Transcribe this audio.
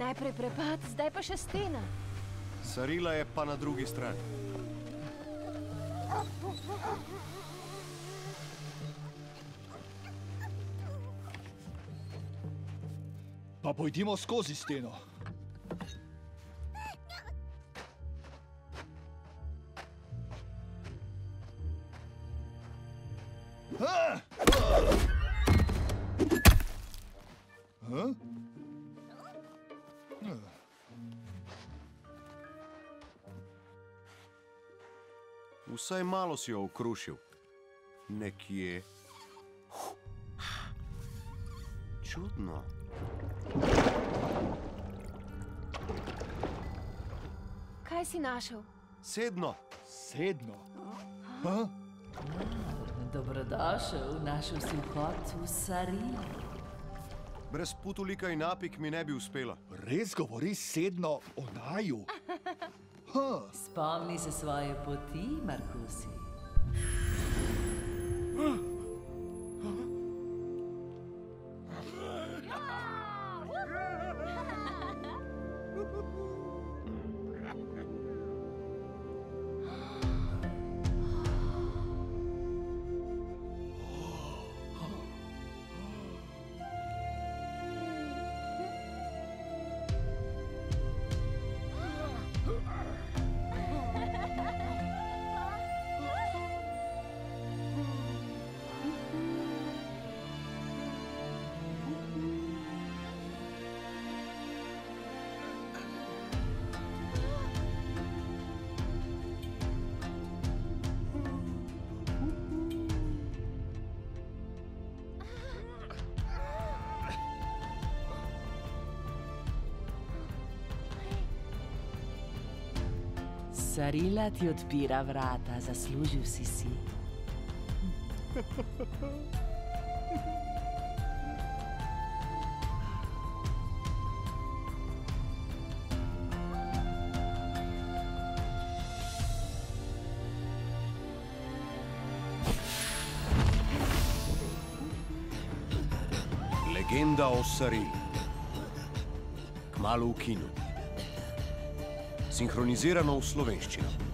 Najprej prepad, zdaj pa še stena. Sarila je pa na drugi strani. Pa pojdimo skozi steno. Vsaj malo si jo okrušil. Nekje. Čudno. Kaj si našel? Sedno. Sedno? Dobrodošel, našel si vhod v Sarilo. Brez putulika in apik mi ne bi uspela. Res govori sedno o naju? Spomni se svoje poti, Markusi. Sarila ti odpira vrata, zaslužil si si. Legenda o Sarili. Kmalu v kinu. Sinhronizirano v slovenščino.